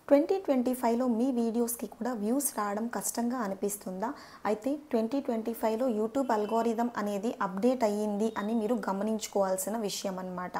2025లో మీ వీడియోస్కి కూడా వ్యూస్ రావడం కష్టంగా అనిపిస్తుందా? అయితే 2025లో యూట్యూబ్ అల్గోరిథం అనేది అప్డేట్ అయ్యింది అని మీరు గమనించుకోవాల్సిన విషయం అన్నమాట.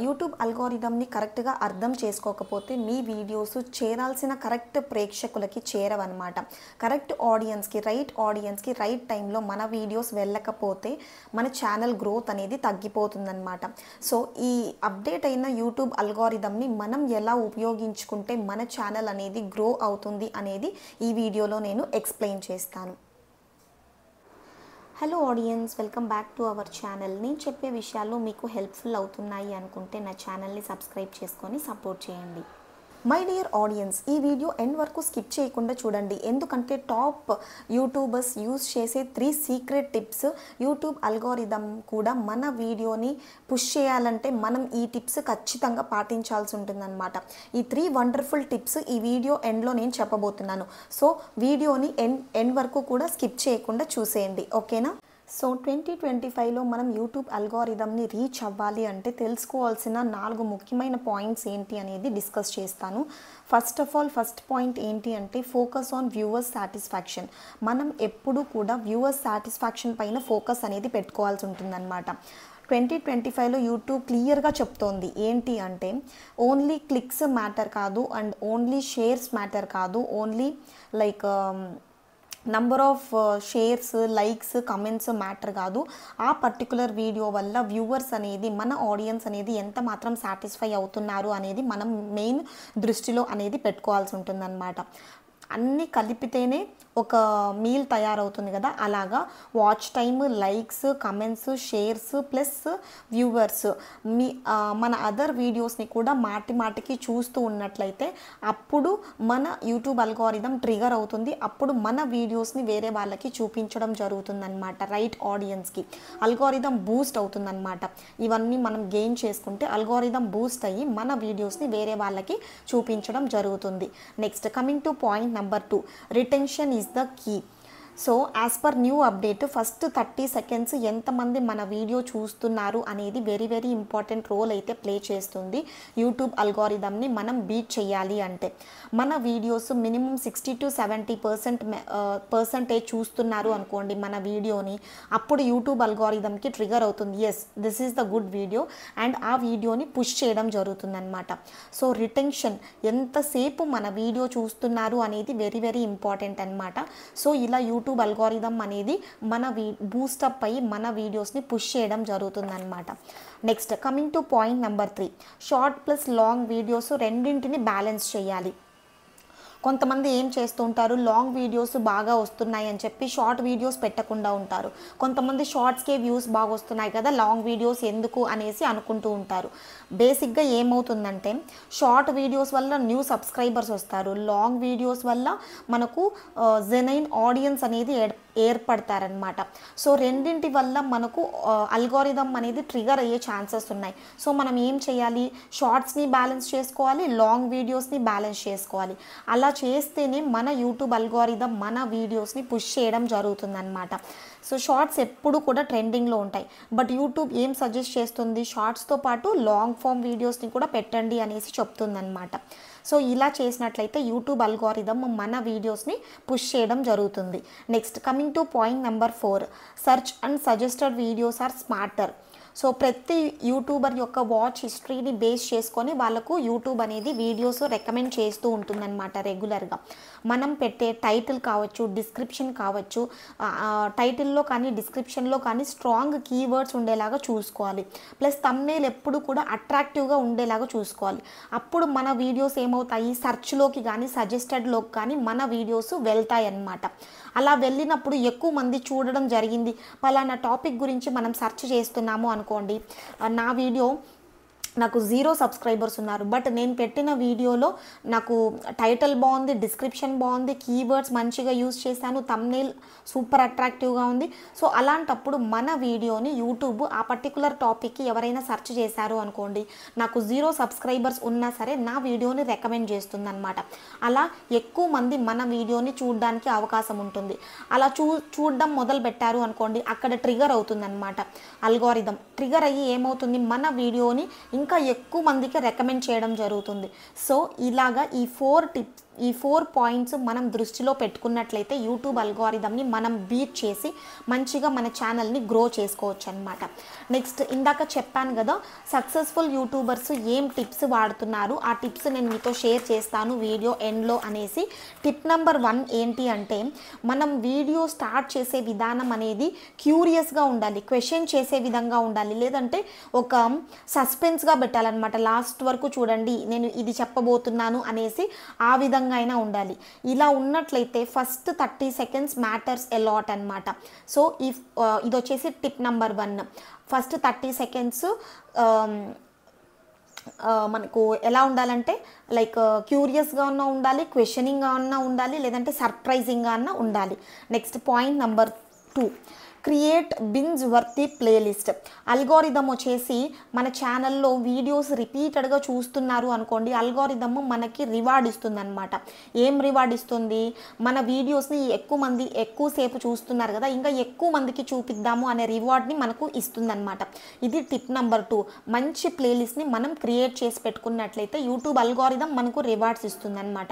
యూట్యూబ్ అల్గోరిథంని కరెక్ట్గా అర్థం చేసుకోకపోతే మీ వీడియోస్ చేరాల్సిన కరెక్ట్ ప్రేక్షకులకి చేరవన్నమాట. కరెక్ట్ ఆడియన్స్కి రైట్ టైంలో మన వీడియోస్ వెళ్ళకపోతే మన ఛానల్ గ్రోత్ అనేది తగ్గిపోతుందన్నమాట. సో ఈ అప్డేట్ అయిన యూట్యూబ్ అల్గోరిథంని మనం ఎలా ఉపయోగించుకుంటే మన ఛానల్ అనేది గ్రో అవుతుంది అనేది ఈ వీడియోలో నేను ఎక్స్ప్లెయిన్ చేస్తాను. Hello audience, welcome back to our channel. నేను చెప్పే విషయాలు మీకు హెల్ప్ఫుల్ అవుతున్నాయి అనుకుంటే నా ఛానల్ని సబ్స్క్రైబ్ చేసుకొని సపోర్ట్ చేయండి. మై డియర్ ఆడియన్స్, ఈ వీడియో ఎండ్ వరకు స్కిప్ చేయకుండా చూడండి. ఎందుకంటే టాప్ యూట్యూబర్స్ యూజ్ చేసే 3 సీక్రెట్ టిప్స్ యూట్యూబ్ అల్గోరిథం కూడా మన వీడియోని పుష్ చేయాలంటే మనం ఈ టిప్స్ ఖచ్చితంగా పాటించాల్సి ఉంటుందన్నమాట. ఈ 3 వండర్ఫుల్ టిప్స్ ఈ వీడియో ఎండ్లో నేను చెప్పబోతున్నాను. సో వీడియోని ఎండ్ వరకు కూడా స్కిప్ చేయకుండా చూసేయండి, ఓకేనా? సో 2025లో మనం యూట్యూబ్ అల్గోరిథంని రీచ్ అవ్వాలి అంటే తెలుసుకోవాల్సిన 4 ముఖ్యమైన పాయింట్స్ ఏంటి అనేది డిస్కస్ చేస్తాను. ఫస్ట్ పాయింట్ ఏంటి అంటే ఫోకస్ ఆన్ వ్యూవర్స్ సాటిస్ఫాక్షన్. మనం ఎప్పుడు కూడా వ్యూవర్స్ సాటిస్ఫాక్షన్ పైన ఫోకస్ అనేది పెట్టుకోవాల్సి ఉంటుందన్నమాట. 2025లో యూట్యూబ్ క్లియర్గా చెప్తోంది ఏంటి అంటే ఓన్లీ క్లిక్స్ మ్యాటర్ కాదు అండ్ ఓన్లీ షేర్స్ మ్యాటర్ కాదు, only like number of shares, likes, comments matter కాదు. ఆ పర్టికులర్ వీడియో వల్ల వ్యూవర్స్ అనేది మన ఆడియన్స్ అనేది ఎంత మాత్రం సాటిస్ఫై అవుతున్నారు అనేది మనం మెయిన్ దృష్టిలో అనేది పెట్టుకోవాల్సి ఉంటుందన్నమాట. అన్నీ కలిపితేనే ఒక మీల్ తయారవుతుంది కదా, అలాగా watch time, likes, comments, shares plus viewers మన అదర్ వీడియోస్ని కూడా మాటికి చూస్తూ ఉన్నట్లయితే అప్పుడు మన యూట్యూబ్ అల్గోరిథం ట్రిగర్ అవుతుంది. అప్పుడు మన వీడియోస్ని వేరే వాళ్ళకి చూపించడం జరుగుతుందన్నమాట. రైట్ ఆడియన్స్కి అల్గోరిథం బూస్ట్ అవుతుందన్నమాట. ఇవన్నీ మనం గెయిన్ చేసుకుంటే అల్గోరిథం బూస్ట్ అయ్యి మన వీడియోస్ని వేరే వాళ్ళకి చూపించడం జరుగుతుంది. Next coming to point number 2, retention is the key. So as per new update first 30 seconds ఎంతమంది మన వీడియో చూస్తున్నారు అనేది వెరీ ఇంపార్టెంట్ రోల్ అయితే ప్లే చేస్తుంది. యూట్యూబ్ అల్గోరిథంని మనం బీట్ చేయాలి అంటే మన వీడియోస్ మినిమం 60 to 70% చూస్తున్నారు అనుకోండి మన వీడియోని, అప్పుడు యూట్యూబ్ అల్గోరిథంకి ట్రిగర్ అవుతుంది, yes this is the good video and ఆ వీడియోని పుష్ చేయడం జరుగుతుంది అనమాట. సో రిటెన్షన్, ఎంతసేపు మన వీడియో చూస్తున్నారు అనేది వెరీ ఇంపార్టెంట్ అనమాట. సో ఇలా యూట్యూబ్ అల్గోరిథం అనేది మన బూస్టప్ అయ్యి మన వీడియోస్ని పుష్ చేయడం జరుగుతుందన్నమాట. Next coming to point number 3, short plus long videos రెండింటిని బ్యాలెన్స్ చేయాలి. కొంతమంది ఏం చేస్తూ ఉంటారు, లాంగ్ వీడియోస్ బాగా వస్తున్నాయి అని చెప్పి షార్ట్ వీడియోస్ పెట్టకుండా ఉంటారు. కొంతమంది షార్ట్స్కే వ్యూస్ బాగా వస్తున్నాయి కదా, లాంగ్ వీడియోస్ ఎందుకు అనేసి అనుకుంటూ ఉంటారు. బేసిక్గా ఏమవుతుందంటే షార్ట్ వీడియోస్ వల్ల న్యూ సబ్స్క్రైబర్స్ వస్తారు, లాంగ్ వీడియోస్ వల్ల మనకు జెన్యున్ ఆడియన్స్ అనేది ఏర్పడతారనమాట. సో రెండింటి వల్ల మనకు అల్గోరిథం అనేది ట్రిగర్ అయ్యే ఛాన్సెస్ ఉన్నాయి. సో మనం ఏం చేయాలి, షార్ట్స్ని బ్యాలెన్స్ చేసుకోవాలి, లాంగ్ వీడియోస్ని బ్యాలెన్స్ చేసుకోవాలి. అలా చేస్తేనే మన యూట్యూబ్ అల్గోరిథం మన వీడియోస్ని పుష్ చేయడం జరుగుతుందన్నమాట. సో షార్ట్స్ ఎప్పుడు కూడా ట్రెండింగ్లో ఉంటాయి, బట్ యూట్యూబ్ ఏం సజెస్ట్ చేస్తుంది, షార్ట్స్తో పాటు లాంగ్ ఫామ్ వీడియోస్ని కూడా పెట్టండి అనేసి చెప్తుందన్నమాట. సో ఇలా చేసినట్లయితే యూట్యూబ్ అల్గోరిథం మన వీడియోస్ని పుష్ చేయడం జరుగుతుంది. Next coming to point number 4, search and suggested videos are smarter. So ప్రతి యూట్యూబర్ యొక్క వాచ్ హిస్టరీని బేస్ చేసుకొని వాళ్ళకు యూట్యూబ్ అనేది వీడియోస్ రికమెండ్ చేస్తూ ఉంటుందన్నమాట రెగ్యులర్గా. మనం పెట్టే టైటిల్ కావచ్చు, డిస్క్రిప్షన్ కావచ్చు, టైటిల్లో కానీ డిస్క్రిప్షన్లో కానీ స్ట్రాంగ్ కీవర్డ్స్ ఉండేలాగా చూసుకోవాలి. ప్లస్ థంబ్నెయిల్ ఎప్పుడు కూడా అట్రాక్టివ్గా ఉండేలాగా చూసుకోవాలి. అప్పుడు మన వీడియోస్ ఏమవుతాయి, సెర్చ్లోకి కానీ సజెస్టెడ్లోకి కానీ మన వీడియోస్ వెళ్తాయి అన్నమాట. అలా వెళ్ళినప్పుడు ఎక్కువ మంది చూడడం జరిగింది, పలానా టాపిక్ గురించి మనం సెర్చ్ చేస్తున్నాము అనుకోండి, నా వీడియో నాకు 0 సబ్స్క్రైబర్స్ ఉన్నారు, బట్ నేను పెట్టిన వీడియోలో నాకు టైటిల్ బాగుంది, డిస్క్రిప్షన్ బాగుంది, కీవర్డ్స్ మంచిగా యూజ్ చేశాను, థంబ్నెయిల్ సూపర్ అట్రాక్టివ్గా ఉంది. సో అలాంటప్పుడు మన వీడియోని యూట్యూబ్ ఆ పర్టికులర్ టాపిక్కి ఎవరైనా సెర్చ్ చేశారు అనుకోండి, నాకు 0 సబ్స్క్రైబర్స్ ఉన్నా సరే నా వీడియోని రికమెండ్ చేస్తుంది అనమాట. అలా ఎక్కువ మంది మన వీడియోని చూడడానికి అవకాశం ఉంటుంది. అలా చూడడం మొదలు పెట్టారు అనుకోండి, అక్కడ ట్రిగర్ అవుతుంది అనమాట. అల్గోరిథం ట్రిగర్ అయ్యి ఏమవుతుంది, మన వీడియోని ఇంకా ఎక్కువ మందికి రికమెండ్ చేయడం జరుగుతుంది. సో ఇలాగా ఈ 4 పాయింట్స్ మనం దృష్టిలో పెట్టుకున్నట్లయితే యూట్యూబ్ అల్గోరిథంని మనం బీట్ చేసి మంచిగా మన ఛానల్ని గ్రో చేసుకోవచ్చు అనమాట. నెక్స్ట్ ఇందాక చెప్పాను కదా, సక్సెస్ఫుల్ యూట్యూబర్స్ ఏం టిప్స్ వాడుతున్నారు, ఆ టిప్స్ నేను మీతో షేర్ చేస్తాను వీడియో ఎండ్లో అనేసి. టిప్ నెంబర్ 1 ఏంటి అంటే, మనం వీడియో స్టార్ట్ చేసే విధానం అనేది క్యూరియస్గా ఉండాలి, క్వశ్చన్ చేసే విధంగా ఉండాలి, లేదంటే ఒక సస్పెన్స్గా పెట్టాలన్నమాట. లాస్ట్ వరకు చూడండి నేను ఇది చెప్పబోతున్నాను అనేసి ఆ విధంగా అయినా ఉండాలి. ఇలా ఉన్నట్లయితే first 30 seconds matters a lot అనమాట. సో ఇది వచ్చేసి టిప్ నెంబర్ 1. ఫస్ట్ 30 సెకండ్స్ మనకు ఎలా ఉండాలంటే లైక్ క్యూరియస్గా అన్నా ఉండాలి, క్వశ్చనింగ్గా అన్నా ఉండాలి, లేదంటే సర్ప్రైజింగ్గా అన్నా ఉండాలి. Next point number 2, create binge worthy playlist. Algorithm వచ్చేసి మన ఛానల్లో వీడియోస్ రిపీటెడ్గా చూస్తున్నారు అనుకోండి, అల్గోరిథమ్ మనకి రివార్డ్ ఇస్తుంది అనమాట. ఏం రివార్డ్ ఇస్తుంది, మన వీడియోస్ని ఎక్కువసేపు చూస్తున్నారు కదా, ఇంకా ఎక్కువ మందికి చూపిద్దాము అనే రివార్డ్ని మనకు ఇస్తుంది అనమాట. ఇది టిప్ నెంబర్ 2. మంచి ప్లేలిస్ట్ని మనం క్రియేట్ చేసి పెట్టుకున్నట్లయితే యూట్యూబ్ అల్గోరిథం మనకు రివార్డ్స్ ఇస్తుంది అనమాట.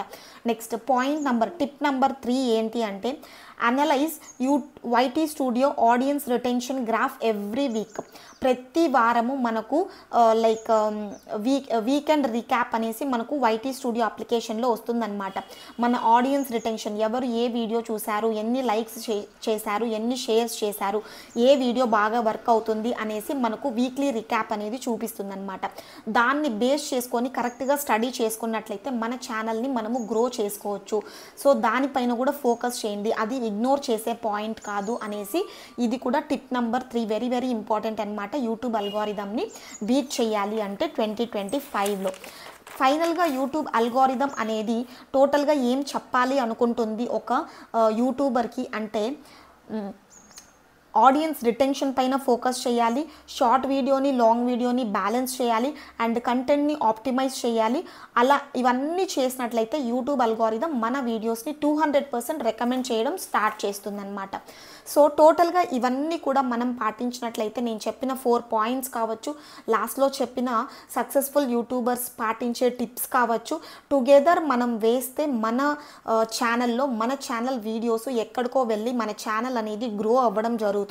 నెక్స్ట్ టిప్ నెంబర్ 3 ఏంటి అంటే, analyze YT studio audience retention graph every week. ప్రతి వారము మనకు లైక్ వీకెండ్ రీక్యాప్ అనేసి మనకు వైటీ స్టూడియో అప్లికేషన్లో వస్తుందన్నమాట. మన ఆడియన్స్ రిటెన్షన్, ఎవరు ఏ వీడియో చూశారు, ఎన్ని లైక్స్ చేశారు, ఎన్ని షేర్స్ చేశారు, ఏ వీడియో బాగా వర్క్ అవుతుంది అనేసి మనకు వీక్లీ రీక్యాప్ అనేది చూపిస్తుంది అనమాట. దాన్ని బేస్ చేసుకొని కరెక్ట్గా స్టడీ చేసుకున్నట్లయితే మన ఛానల్ని మనము గ్రో చేసుకోవచ్చు. సో దానిపైన కూడా ఫోకస్ చేయండి, అది ఇగ్నోర్ చేసే పాయింట్ కాదు అనేసి. ఇది కూడా tip number 3, very very important అనమాట. యూట్యూబ్ అల్గోరిథంని బీట్ చేయాలి అంటే 2025లో. ఫైనల్గా యూట్యూబ్ అల్గోరిథం అనేది టోటల్గా ఏం చెప్పాలి అనుకుంటుంది ఒక యూట్యూబర్కి అంటే, ఆడియన్స్ రిటెన్షన్ పైన ఫోకస్ చేయాలి, షార్ట్ వీడియోని లాంగ్ వీడియోని బ్యాలెన్స్ చేయాలి, అండ్ కంటెంట్ని ఆప్టిమైజ్ చేయాలి. అలా ఇవన్నీ చేసినట్లయితే యూట్యూబ్ అల్గోరిథం మన వీడియోస్ని 200% రికమెండ్ చేయడం స్టార్ట్ చేస్తుందన్నమాట. సో టోటల్గా ఇవన్నీ కూడా మనం పాటించినట్లయితే, నేను చెప్పిన 4 పాయింట్స్ కావచ్చు, లాస్ట్లో చెప్పిన సక్సెస్ఫుల్ యూట్యూబర్స్ పాటించే టిప్స్ కావచ్చు, టుగెదర్ మనం వేస్తే మన ఛానల్లో మన ఛానల్ వీడియోస్ ఎక్కడికో వెళ్ళి మన ఛానల్ అనేది గ్రో అవ్వడం జరుగుతుందన్నమాట.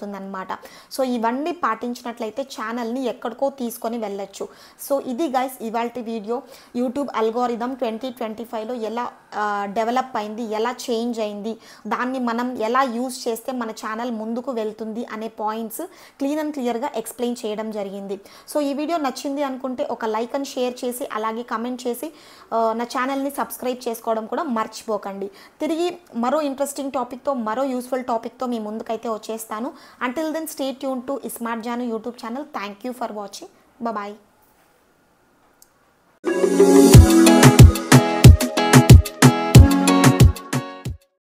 సో ఇవన్నీ పాటించినట్లయితే ఛానల్ని ఎక్కడికో తీసుకొని వెళ్ళచ్చు. సో ఇది గైస్ ఇవాల్టి వీడియో. యూట్యూబ్ అల్గోరిథం 2025లో ఎలా డెవలప్ అయింది, ఎలా చేంజ్ అయింది, దాన్ని మనం ఎలా యూజ్ చేస్తే మన ఛానల్ ముందుకు వెళ్తుంది అనే పాయింట్స్ క్లీన్ అండ్ క్లియర్గా ఎక్స్ప్లెయిన్ చేయడం జరిగింది. సో ఈ వీడియో నచ్చింది అనుకుంటే ఒక లైక్ అండ్ షేర్ చేసి అలాగే కమెంట్ చేసి నా ఛానల్ని సబ్స్క్రైబ్ చేసుకోవడం కూడా మర్చిపోకండి. తిరిగి మరో ఇంట్రెస్టింగ్ టాపిక్తో, మరో యూస్ఫుల్ టాపిక్తో మీ ముందుకైతే వచ్చేస్తాను. Until then, stay tuned to Smart Janu YouTube channel. Thank you for watching. Bye bye.